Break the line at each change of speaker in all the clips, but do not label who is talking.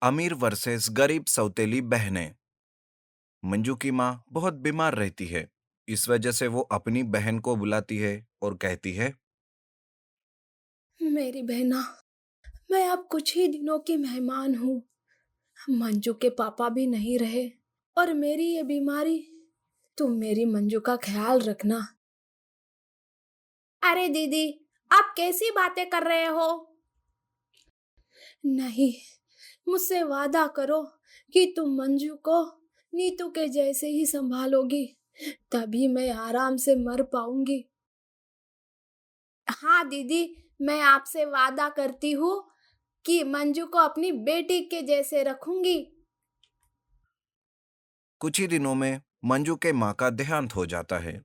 अमीर वर्सेस गरीब सौतेली बहनें। मंजू की माँ बहुत बीमार रहती है। इस वजह से वो अपनी बहन को बुलाती है और कहती है,
मेरी बहना, मैं अब कुछ ही दिनों की मेहमान हूँ। मंजू के पापा भी नहीं रहे और मेरी ये बीमारी, तुम मेरी मंजू का ख्याल रखना। अरे दीदी, आप कैसी बातें कर रहे हो? नहीं, मुझसे वादा करो कि तुम मंजू को नीतू के जैसे ही संभालोगी, तभी मैं आराम से मर पाऊंगी। हाँ दीदी, मैं आपसे वादा करती हूँ कि मंजू को अपनी बेटी के जैसे रखूंगी।
कुछ ही दिनों में मंजू के माँ का देहांत हो जाता है।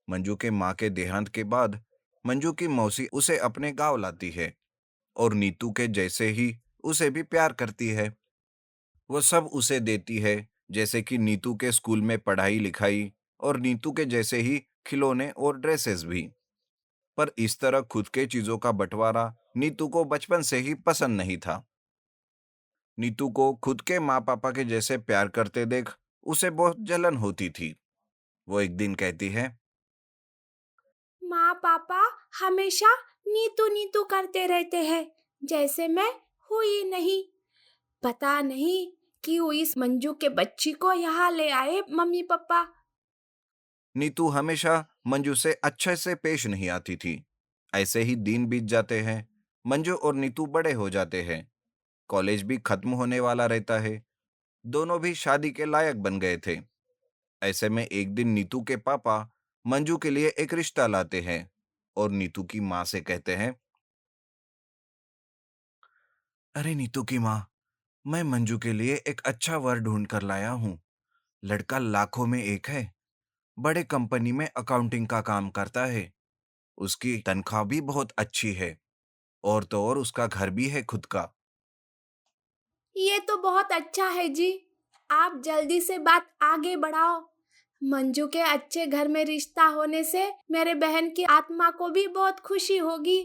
मंजू के माँ के देहांत के बाद मंजू की मौसी उसे अपने गांव लाती है और नीतू के जैसे ही उसे भी प्यार करती है। वो सब उसे देती है, जैसे कि नीतू के स्कूल में पढ़ाई लिखाई और नीतू के जैसे ही खिलौने और ड्रेसेस भी। पर इस तरह खुद के चीजों का बंटवारा नीतू को बचपन से ही पसंद नहीं था। नीतू को खुद के माँ पापा के जैसे प्यार करते देख उसे बहुत जलन होती थी। वो एक दिन कहती है,
माँ पापा हमेशा नीतू नीतू करते रहते हैं, जैसे मैं हुई नहीं। पता नहीं क्यों इस मंजू के बच्ची को यहाँ ले आए मम्मी पापा।
नीतू हमेशा मंजू से अच्छे से पेश नहीं आती थी। ऐसे ही दिन बीत जाते हैं। मंजू और नीतू बड़े हो जाते हैं। कॉलेज भी खत्म होने वाला रहता है। दोनों भी शादी के लायक बन गए थे। ऐसे में एक दिन नीतू के पापा मंजू के लिए एक रिश्ता लाते हैं और नीतू की माँ से कहते हैं, अरे नीतू की माँ, मैं मंजू के लिए एक अच्छा वर ढूंढ कर लाया हूँ। लड़का लाखों में एक है। बड़े कंपनी में अकाउंटिंग का काम करता है। उसकी तनख्वाह भी बहुत अच्छी है। और तो और उसका घर भी है खुद का।
ये तो बहुत अच्छा है जी। आप जल्दी से बात आगे बढ़ाओ। मंजू के अच्छे घर में रिश्ता होने से मेरे बहन की आत्मा को भी बहुत खुशी होगी।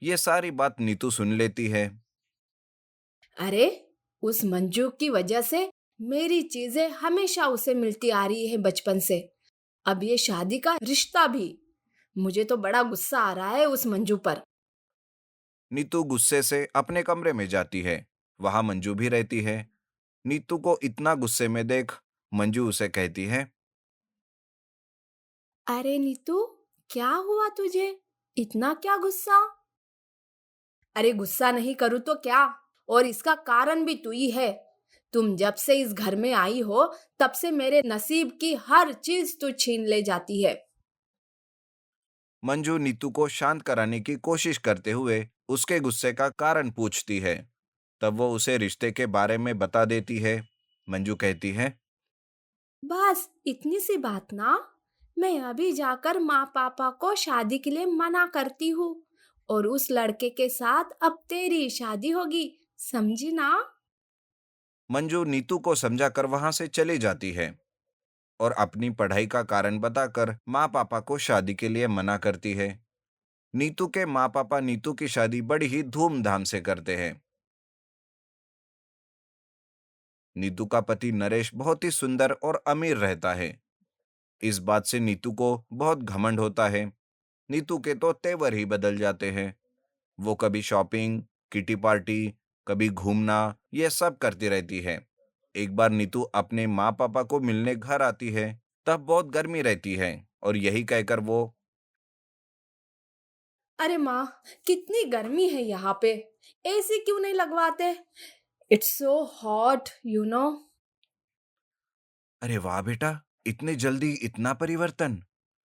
ये सारी बात नीतू सुन लेती है।
अरे, उस मंजू की वजह से मेरी चीजें हमेशा उसे मिलती आ रही है बचपन से। अब ये शादी का रिश्ता भी। मुझे तो बड़ा गुस्सा आ रहा है उस मंजू पर।
नीतू गुस्से से अपने कमरे में जाती है। वहां मंजू भी रहती है। नीतू को इतना गुस्से में देख मंजू उसे कहती है,
अरे नीतू, क्या हुआ तुझे? इतना क्या गुस्सा? अरे गुस्सा नहीं करूँ तो क्या? और इसका कारण भी तू ही है। तुम जब से इस घर में आई हो, तब से मेरे नसीब की हर चीज तू छीन ले जाती है।
मंजू नीतू को शांत कराने की कोशिश करते हुए उसके गुस्से का कारण पूछती है। तब वो उसे रिश्ते के बारे में बता देती है। मंजू कहती है,
बस इतनी सी बात ना। मैं अभी जाकर माँ पापा को शादी के लिए मना करती हूँ और उस लड़के के साथ अब तेरी शादी होगी, समझी ना?
मंजू नीतू को समझाकर वहां से चली जाती है और अपनी पढ़ाई का कारण बताकर माँ पापा को शादी के लिए मना करती है। नीतू के माँ पापा नीतू की शादी बड़ी ही धूमधाम से करते हैं। नीतू का पति नरेश बहुत ही सुंदर और अमीर रहता है। इस बात से नीतू को बहुत घमंड होता है। नीतू के तो तेवर ही बदल जाते हैं। वो कभी शॉपिंग, किटी पार्टी, कभी घूमना, ये सब करती रहती है। एक बार नीतू अपने माँ पापा को मिलने घर आती है। तब बहुत गर्मी रहती है और यही कहकर वो,
अरे माँ, कितनी गर्मी है यहाँ पे। एसी क्यों नहीं लगवाते? It's so hot, you know.
अरे वाह बेटा, इतने जल्दी इतना परिवर्तन।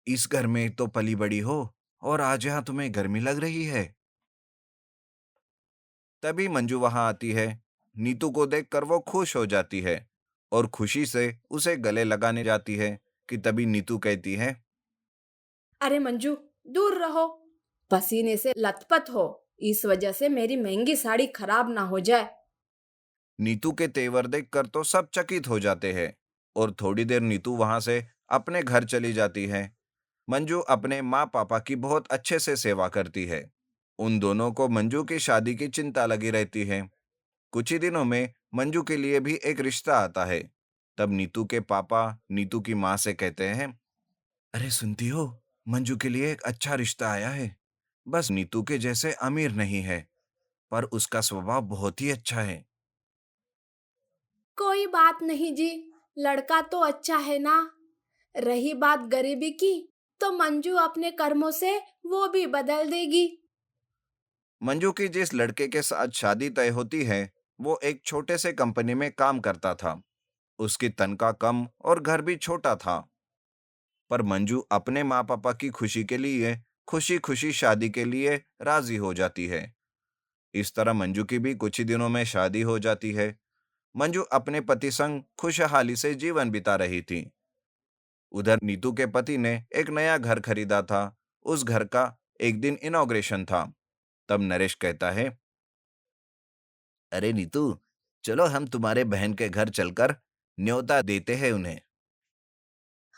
इस घर में तो पली बड़ी हो और आज यहाँ तुम्हें गर्मी लग रही है। तभी मंजू वहां आती है। नीतू को देखकर वो खुश हो जाती है और खुशी से उसे गले लगाने जाती है कि तभी नीतू कहती है,
अरे मंजू, दूर रहो। पसीने से लथपथ हो, इस वजह से मेरी महंगी साड़ी खराब ना हो जाए।
नीतू के तेवर देखकर तो सब चकित हो जाते हैं और थोड़ी देर नीतू वहां से अपने घर चली जाती है। मंजू अपने माँ पापा की बहुत अच्छे से सेवा करती है। उन दोनों को मंजू की शादी की चिंता लगी रहती है। कुछ ही दिनों में मंजू के लिए भी एक रिश्ता आता है। तब नीतू के पापा नीतू की माँ से कहते हैं, अरे सुनती हो, मंजू के लिए एक अच्छा रिश्ता आया है। बस नीतू के जैसे अमीर नहीं है, पर उसका स्वभाव बहुत ही अच्छा है।
कोई बात नहीं जी, लड़का तो अच्छा है ना। रही बात गरीबी की, तो मंजू अपने कर्मों से वो भी बदल देगी।
मंजू की जिस लड़के के साथ शादी तय होती है, वो एक छोटे से कंपनी में काम करता था। उसकी तनख्वाह कम और घर भी छोटा था। पर मंजू अपने माँ पापा की खुशी के लिए खुशी खुशी शादी के लिए राजी हो जाती है। इस तरह मंजू की भी कुछ ही दिनों में शादी हो जाती है। मंजू अपने पति संग खुशहाली से जीवन बिता रही थी। उधर नीतू के पति ने एक नया घर खरीदा था। उस घर का एक दिन इनॉग्रेशन था। तब नरेश कहता है, अरे नीतू, चलो हम तुम्हारे बहन के घर चलकर न्योता देते हैं उन्हें।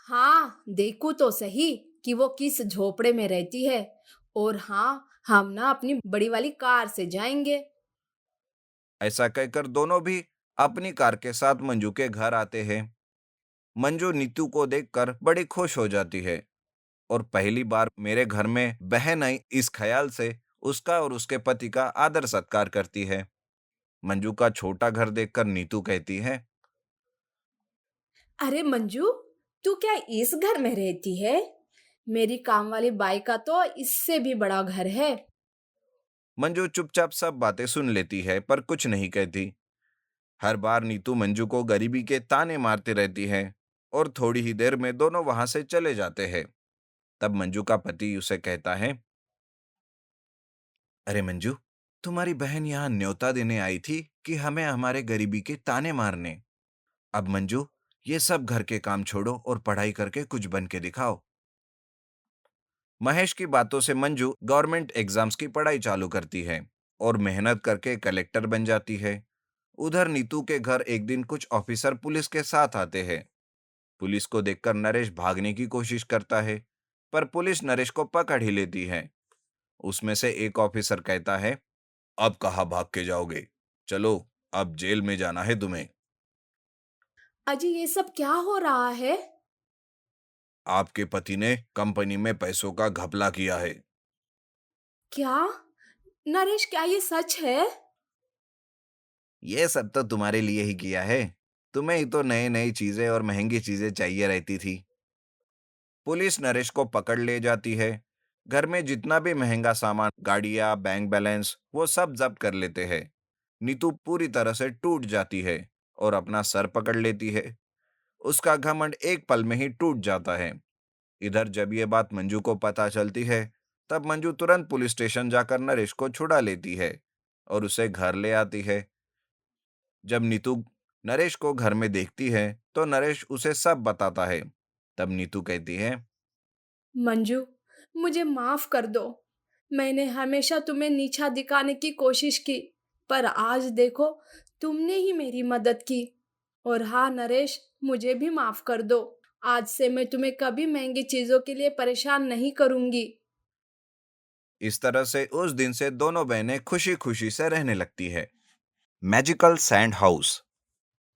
हाँ, देखूं तो सही कि वो किस झोपड़े में रहती है। और हाँ, हम ना अपनी बड़ी वाली कार से जाएंगे।
ऐसा कहकर दोनों भी अपनी कार के साथ मंजू के घर आते हैं। मंजू नीतू को देखकर बड़ी खुश हो जाती है और पहली बार मेरे घर में बहन आई इस ख्याल से उसका और उसके पति का आदर सत्कार करती है। मंजू का छोटा घर देखकर नीतू कहती है,
अरे मंजू, तू क्या इस घर में रहती है? मेरी काम वाली बाई का तो इससे भी बड़ा घर है।
मंजू चुपचाप सब बातें सुन लेती है पर कुछ नहीं कहती। हर बार नीतू मंजू को गरीबी के ताने मारती रहती है और थोड़ी ही देर में दोनों वहां से चले जाते हैं। तब मंजू का पति उसे कहता है, अरे मंजू, तुम्हारी बहन यहाँ न्योता देने आई थी कि हमें हमारे गरीबी के ताने मारने? अब मंजू, ये सब घर के काम छोड़ो और पढ़ाई करके कुछ बन के दिखाओ। महेश की बातों से मंजू गवर्नमेंट एग्जाम्स की पढ़ाई चालू करती है और मेहनत करके कलेक्टर बन जाती है। उधर नीतू के घर एक दिन कुछ ऑफिसर पुलिस के साथ आते हैं। पुलिस को देखकर नरेश भागने की कोशिश करता है, पर पुलिस नरेश को पकड़ ही लेती है। उसमें से एक ऑफिसर कहता है, अब कहाँ भाग के जाओगे? चलो, अब जेल में जाना है तुम्हें।
अजी, ये सब क्या हो रहा है?
आपके पति ने कंपनी में पैसों का घपला किया है।
क्या? नरेश, क्या ये सच है?
ये सब तो तुम्हारे लिए ही किया है। तुम्हें ही तो नई नई चीजें और महंगी चीजें चाहिए रहती थी। पुलिस नरेश को पकड़ ले जाती है। घर में जितना भी महंगा सामान, गाड़ियां, बैंक बैलेंस, वो सब जब्त कर लेते हैं। नीतू पूरी तरह से टूट जाती है और अपना सर पकड़ लेती है। उसका घमंड एक पल में ही टूट जाता है। इधर जब ये बात मंजू को पता चलती है, तब मंजू तुरंत पुलिस स्टेशन जाकर नरेश को छुड़ा लेती है और उसे घर ले आती है। जब नीतू नरेश को घर में देखती है, तो नरेश उसे सब बताता है। तब नीतू कहती है,
मंजू, मुझे माफ कर दो। मैंने हमेशा तुम्हें नीचा दिखाने की कोशिश की, पर आज देखो, तुमने ही मेरी मदद की। और हाँ नरेश, मुझे भी माफ कर दो। आज से मैं तुम्हें कभी महंगी चीजों के लिए परेशान नहीं करूंगी।
इस तरह से उस दिन से दोनों बहनें खुशी खुशी से रहने लगती है। Magical sand house.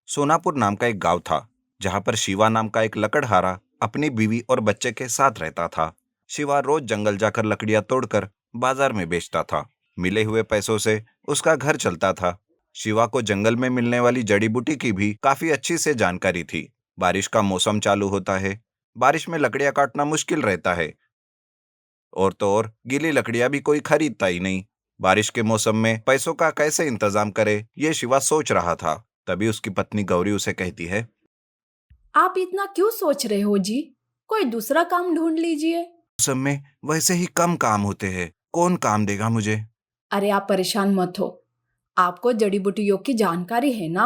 सोनापुर नाम का एक गांव था, जहां पर शिवा नाम का एक लकड़हारा अपनी बीवी और बच्चे के साथ रहता था। शिवा रोज जंगल जाकर लकड़ियां तोड़कर बाजार में बेचता था। मिले हुए पैसों से उसका घर चलता था। शिवा को जंगल में मिलने वाली जड़ी बूटी की भी काफी अच्छी से जानकारी थी। बारिश का मौसम चालू होता है। बारिश में लकड़ियां काटना मुश्किल रहता है, और तो और गीली लकड़ियां भी कोई खरीदता ही नहीं। बारिश के मौसम में पैसों का कैसे इंतजाम करे, ये शिवा सोच रहा था। तभी उसकी पत्नी गौरी उसे कहती है,
आप इतना क्यों सोच रहे हो जी? कोई दूसरा काम ढूंढ लीजिए।
मौसम में वैसे ही कम काम होते हैं, कौन काम देगा मुझे?
अरे आप परेशान मत हो। आपको जड़ी बूटियों की जानकारी है ना?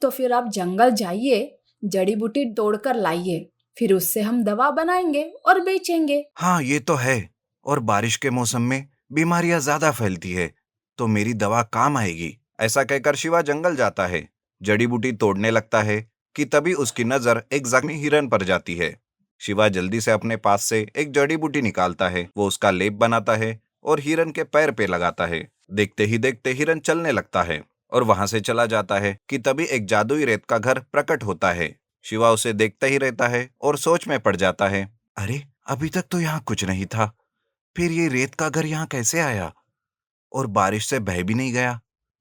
तो फिर आप जंगल जाइए, जड़ी बूटी तोड़कर लाइए। फिर उससे हम दवा बनाएंगे और बेचेंगे।
हाँ, ये तो है। और बारिश के मौसम में बीमारियां ज्यादा फैलती है, तो मेरी दवा काम आएगी। ऐसा कहकर शिवा जंगल जाता है, जड़ी बूटी तोड़ने लगता है कि तभी उसकी नजर एक जख्मी हिरन पर जाती है। शिवा जल्दी से अपने पास से एक जड़ी बूटी निकालता है, वो उसका लेप बनाता है और हिरन के पैर पे लगाता है। देखते ही देखते हिरन चलने लगता है। और वहां से चला जाता है कि तभी एक जादुई रेत का घर प्रकट होता है। शिवा उसे देखता ही रहता है और सोच में पड़ जाता है। अरे, अभी तक तो यहाँ कुछ नहीं था, फिर ये रेत का घर यहाँ कैसे आया? और बारिश से बह भी नहीं गया।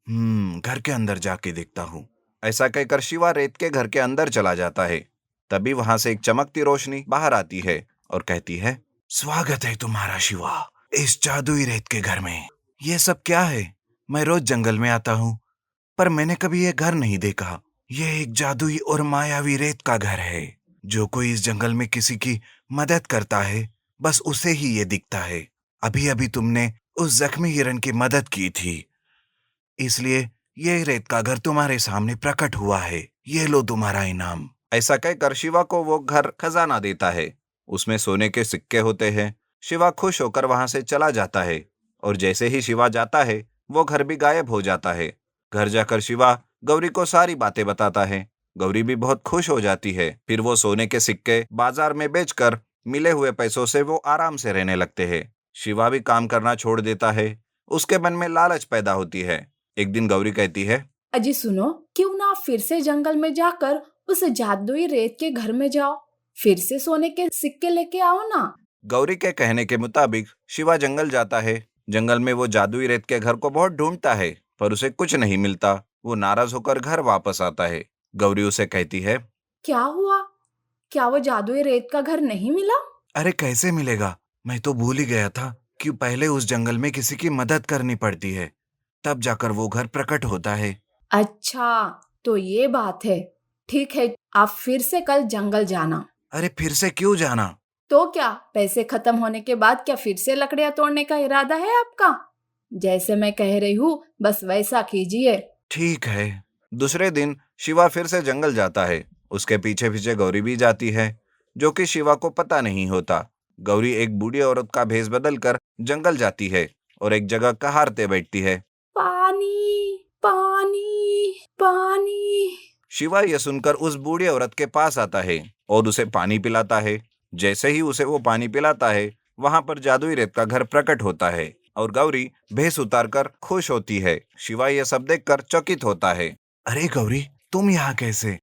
घर के अंदर जाके देखता हूँ। ऐसा कहकर शिवा रेत के घर के अंदर चला जाता है। तभी वहां से एक चमकती रोशनी बाहर आती है और कहती है, स्वागत है तुम्हारा शिवा, इस जादुई रेत के घर में। ये सब क्या है? मैं रोज जंगल में आता हूँ, पर मैंने कभी ये घर नहीं देखा। ये एक जादुई और मायावी रेत का घर है। जो कोई इस जंगल में किसी की मदद करता है, बस उसे ही ये दिखता है। अभी अभी तुमने उस जख्मी हिरन की मदद की थी, इसलिए ये रेत का घर तुम्हारे सामने प्रकट हुआ है। ये लो तुम्हारा इनाम। ऐसा कहकर शिवा को वो घर खजाना देता है। उसमें सोने के सिक्के होते हैं। शिवा खुश होकर वहां से चला जाता है और जैसे ही शिवा जाता है वो घर भी गायब हो जाता है। घर जाकर शिवा गौरी को सारी बातें बताता है। गौरी भी बहुत खुश हो जाती है। फिर वो सोने के सिक्के बाजार में बेचकर मिले हुए पैसों से वो आराम से रहने लगते हैं। शिवा भी काम करना छोड़ देता है। उसके मन में लालच पैदा होती है। एक दिन गौरी कहती है,
अजी सुनो, क्यों ना फिर से जंगल में जाकर उस जादुई रेत के घर में जाओ, फिर से सोने के सिक्के लेके आओ ना।
गौरी के कहने के मुताबिक शिवा जंगल जाता है। जंगल में वो जादुई रेत के घर को बहुत ढूंढता है, पर उसे कुछ नहीं मिलता। वो नाराज होकर घर वापस आता है। गौरी उसे कहती है,
क्या हुआ? क्या वो जादुई रेत का घर नहीं मिला?
अरे कैसे मिलेगा? मैं तो भूल ही गया था कि पहले उस जंगल में किसी की मदद करनी पड़ती है, तब जाकर वो घर प्रकट होता है।
अच्छा, तो ये बात है। ठीक है, आप फिर से कल जंगल जाना।
अरे फिर से क्यों जाना?
तो क्या, पैसे खत्म होने के बाद क्या फिर से लकड़ियां तोड़ने का इरादा है आपका? जैसे मैं कह रही हूँ, बस वैसा कीजिए।
ठीक है। दूसरे दिन शिवा फिर से जंगल जाता है। उसके पीछे पीछे गौरी भी जाती है, जो कि शिवा को पता नहीं होता। गौरी एक बूढ़ी औरत का भेष बदलकर जंगल जाती है और एक जगह कहारते बैठती है।
पानी, पानी, पानी।
शिवा यह सुनकर उस बूढ़ी औरत के पास आता है और उसे पानी पिलाता है। जैसे ही उसे वो पानी पिलाता है, वहां पर जादुई रेत का घर प्रकट होता है और गौरी भेष उतारकर खुश होती है। शिवा यह सब देखकर चकित होता है। अरे गौरी, तुम यहाँ कैसे?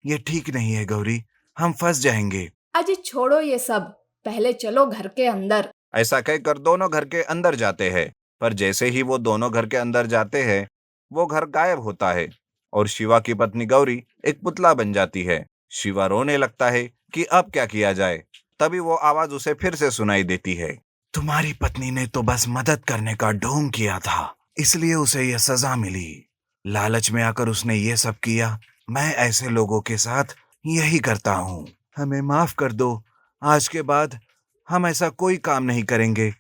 ये ठीक नहीं है गौरी, हम फंस जाएंगे।
अजी छोड़ो ये सब, पहले चलो घर के अंदर।
ऐसा कहकर दोनों घर के अंदर जाते हैं, पर जैसे ही वो दोनों घर के अंदर जाते हैं, वो घर गायब होता है और शिवा की पत्नी गौरी एक पुतला बन जाती है। शिवा रोने लगता है कि अब क्या किया जाए। तभी वो आवाज उसे फिर से सुनाई देती है, तुम्हारी पत्नी ने तो बस मदद करने का ढोंग किया था, इसलिए उसे यह सजा मिली। लालच में आकर उसने ये सब किया। मैं ऐसे लोगों के साथ यही करता हूँ। हमें माफ कर दो। आज के बाद हम ऐसा कोई काम नहीं करेंगे।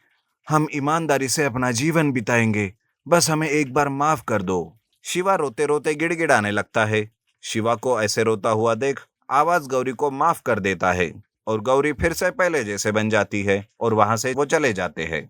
हम ईमानदारी से अपना जीवन बिताएंगे। बस हमें एक बार माफ कर दो। शिवा रोते रोते गिड़गिड़ाने लगता है। शिवा को ऐसे रोता हुआ देख आवाज गौरी को माफ कर देता है और गौरी फिर से पहले जैसे बन जाती है और वहां से वो चले जाते हैं।